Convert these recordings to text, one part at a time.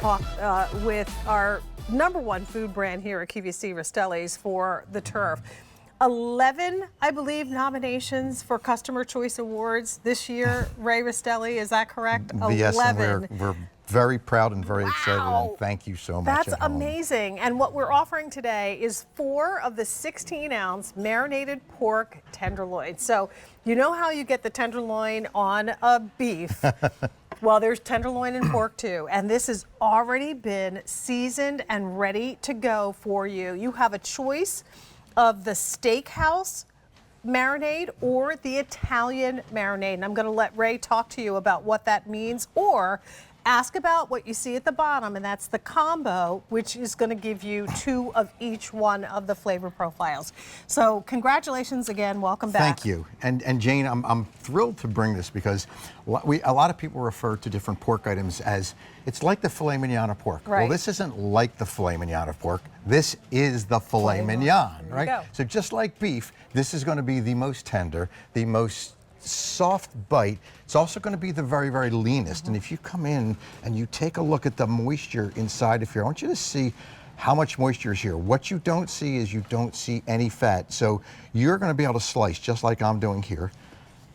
talk with our #1 food brand here at QVC, Rastelli's, for the turf. 11, I believe, nominations for Customer Choice Awards this year, Ray Rastelli, is that correct? Yes, 11. and we're very proud and very excited, and thank you so much. That's amazing. And what we're offering today is 4 of the 16-ounce marinated pork tenderloins. So you know how you get the tenderloin on a beef? Well, there's tenderloin and pork too, and this has already been seasoned and ready to go for you. You have a choice of the steakhouse marinade or the Italian marinade, and I'm going to let Ray talk to you about what that means, or ask about what you see at the bottom, and that's the combo, which is going to give you 2 of each one of the flavor profiles. So congratulations again, welcome back. Thank you. And Jane, I'm thrilled to bring this because a lot of people refer to different pork items as, it's like the filet mignon of pork. Right. Well, this isn't like the filet mignon of pork. This is the filet mignon, right? So just like beef, this is going to be the most tender, the most soft bite. It's also going to be the very, very leanest. And if you come in and you take a look at the moisture inside of here, I want you to see how much moisture is here. What you don't see is you don't see any fat. So you're going to be able to slice just like I'm doing here.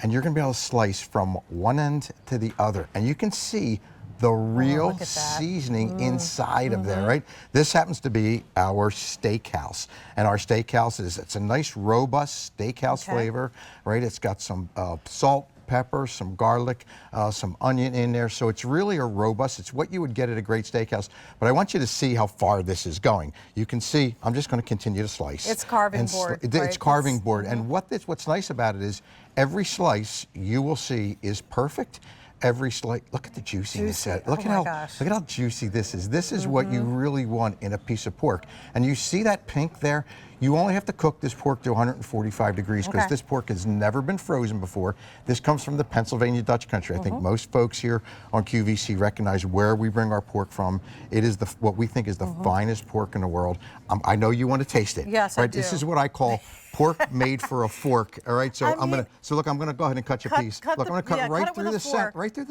And you're going to be able to slice from one end to the other. And you can see the real seasoning inside of there, right? This happens to be our steakhouse. And our steakhouse it's a nice, robust steakhouse flavor, right? It's got some salt, pepper, some garlic, some onion in there. So it's really a robust, it's what you would get at a great steakhouse. But I want you to see how far this is going. You can see, I'm just going to continue to slice. It's carving board, right? It's carving board. And what's nice about it is every slice you will see is perfect. Every slice, look at the juiciness. Look at how juicy this is. This is what you really want in a piece of pork. And you see that pink there? You only have to cook this pork to 145 degrees because this pork has never been frozen before. This comes from the Pennsylvania Dutch country. I think most folks here on QVC recognize where we bring our pork from. It is what we think is the finest pork in the world. I know you want to taste it. Yes, right? I do. This is what I call pork made for a fork. All right, so I'm gonna go ahead and cut your piece. Look, I'm gonna cut right through the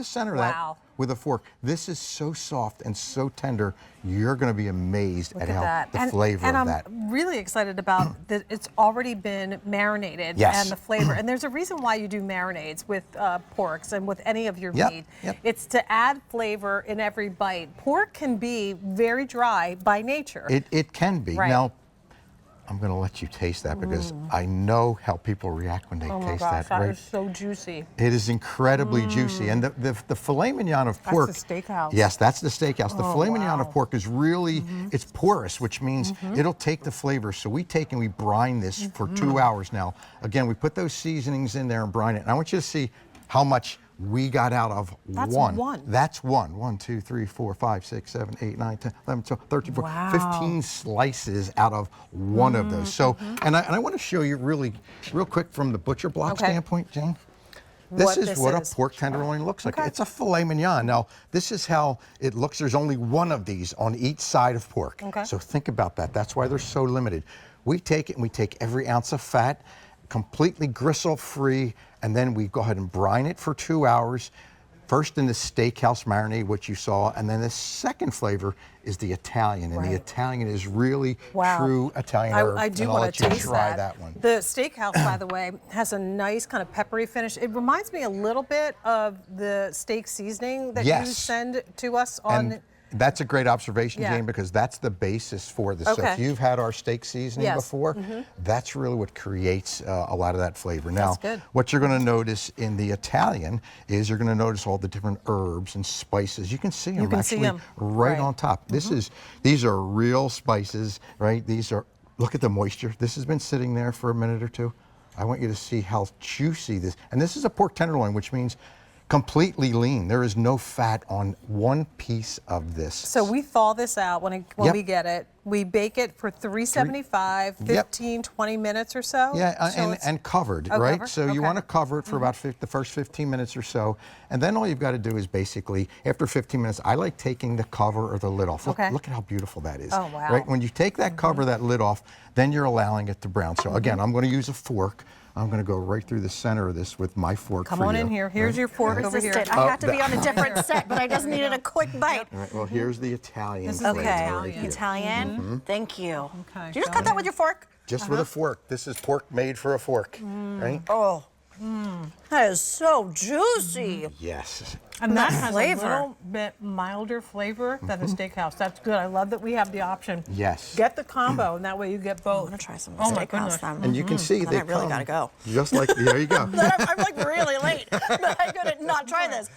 center, of that with a fork. This is so soft and so tender. You're gonna be amazed at how the flavor of that. And I'm really excited about that. It's already been marinated and the flavor. And there's a reason why you do marinades with porks and with any of your meat. It's to add flavor in every bite. Pork can be very dry by nature. It can be. Now, I'm going to let you taste that because I know how people react when they taste that. That is so juicy. It is incredibly juicy. And the filet mignon of pork. That's the steakhouse. Yes, that's the steakhouse. The filet mignon of pork is really, it's porous, which means it'll take the flavor. So we take and we brine this for 2 hours now. Again, we put those seasonings in there and brine it. And I want you to see how much we got out of one. That's one. 1, 2, 3, 4, 5, 6, 7, 8, 9, 10, 11, 12, 13, 14, 15 slices out of one of those. So, and I want to show you real quick from the butcher block standpoint, Jane. This is what a pork tenderloin looks like. It's a filet mignon. Now, this is how it looks. There's only one of these on each side of pork. So think about that. That's why they're so limited. We take it and we take every ounce of fat, completely gristle-free, and then we go ahead and brine it for 2 hours. First in the steakhouse marinade, which you saw, and then the second flavor is the Italian, and the Italian is really true Italian herb. I do want to taste that one. The steakhouse, by the way, has a nice kind of peppery finish. It reminds me a little bit of the steak seasoning that you send to us on. That's a great observation, Jane, because that's the basis for this. So if you've had our steak seasoning before, that's really what creates a lot of that flavor. Now, what you're going to notice in the Italian is you're going to notice all the different herbs and spices. You can see them right on top. These are real spices, right? Look at the moisture. This has been sitting there for a minute or two. I want you to see how juicy this, and this is a pork tenderloin, which means completely lean. There is no fat on one piece of this. So we thaw this out when we get it. We bake it for 375, 15, 20 minutes or so. Yeah, and covered, right? So you want to cover it for about the first 15 minutes or so. And then all you've got to do is basically, after 15 minutes, I like taking the cover or the lid off. Look at how beautiful that is. Right? When you take that cover, that lid off, then you're allowing it to brown. So again, I'm going to use a fork. I'm going to go right through the center of this with my fork. Come on in here. Here's your fork over here. I have to be on a different set, but I just needed a quick bite. All right, well, here's the Italian This is flavor. the Okay, right here. Italian. Thank you. Okay, Did you just go cut that with your fork? Just with a fork. This is pork made for a fork, right? Oh, that is so juicy. Yes. And that has flavor. a little bit milder flavor than the steakhouse. That's good. I love that we have the option. Yes. Get the combo, and that way you get both. I'm gonna try some of Oh the my steakhouse goodness. then. And you can see Then they I really come gotta go. just like, there you go. I'm like really late, but I couldn't not try this.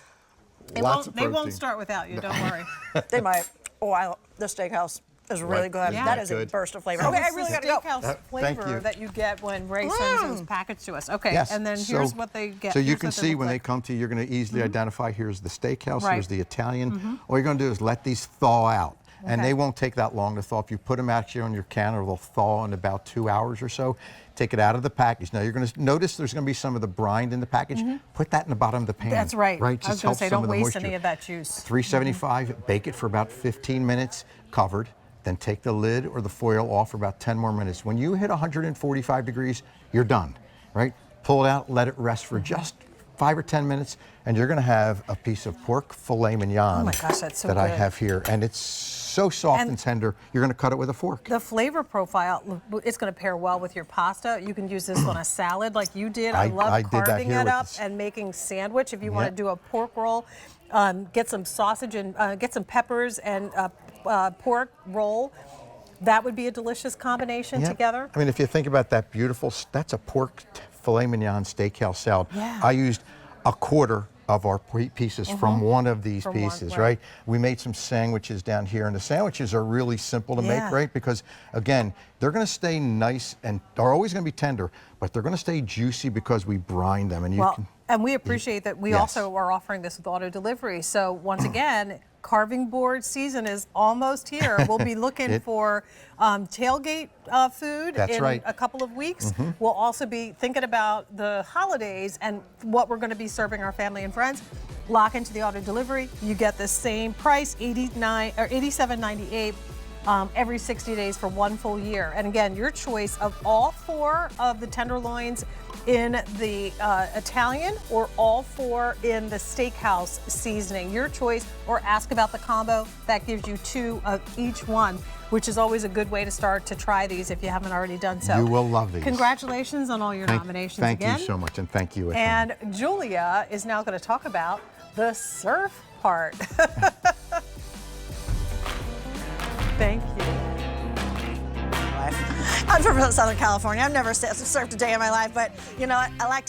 Lots of They won't protein. start without you. Don't worry. They might. Oh, the steakhouse is really Right. good. Yeah. That is Good. a burst of flavor. So Okay, I this really is gotta go. steakhouse Thank flavor you. that you get when Ray sends those packets to us. Okay, Yes. and then here's what they get. So you Here's can what they see look when they like. come to you, you're going to easily identify here's the steakhouse, Right. here's the Italian. All you're going to do is let these thaw out. And Okay. they won't take that long to thaw. If you put them actually on your counter, they'll thaw in about 2 hours or so. Take it out of the package. Now you're going to notice there's going to be some of the brine in the package. Put that in the bottom of the pan. That's right. Right. I was Just going to helps say, some don't of the waste moisture. any of that juice. 375. Bake it for about 15 minutes, covered. Then take the lid or the foil off for about 10 more minutes. When you hit 145 degrees, you're done, right? Pull it out, let it rest for just 5 or 10 minutes, and you're going to have a piece of pork filet mignon Oh my gosh, that's so that I good. have here. And it's so soft and tender, you're going to cut it with a fork. The flavor profile, it's going to pair well with your pasta. You can use this on a salad like you did. I love I did that carving here it with up this. and making sandwich. If you want to Yep. do a pork roll, get some sausage and get some peppers and pork roll. That would be a delicious combination Yep. together. I mean, if you think about that beautiful, that's a pork filet mignon steakhouse salad. Yeah. I used a quarter of our pieces from one of these From one, pieces, right. right? We made some sandwiches down here, and the sandwiches are really simple to Yeah. make, right? Because again, they're going to stay nice and are always going to be tender, but they're going to stay juicy because we brine them. And you Well, can, and we appreciate that we Yes. also are offering this with auto delivery. So once again, carving board season is almost here. We'll be looking for tailgate food That's in right. a couple of weeks. We'll also be thinking about the holidays and what we're going to be serving our family and friends. Lock into the auto delivery. You get the same price, $87.98. Every 60 days for 1 full year. And again, your choice of all 4 of the tenderloins in the Italian or all 4 in the steakhouse seasoning. Your choice, or ask about the combo. That gives you 2 of each one, which is always a good way to start to try these if you haven't already done so. You will love these. Congratulations on all your nominations thank again. you so much, and thank you. at home. And Julia is now going to talk about the surf part. Thank you. I'm from Southern California. I've never surfed a day in my life, but you know what? I like to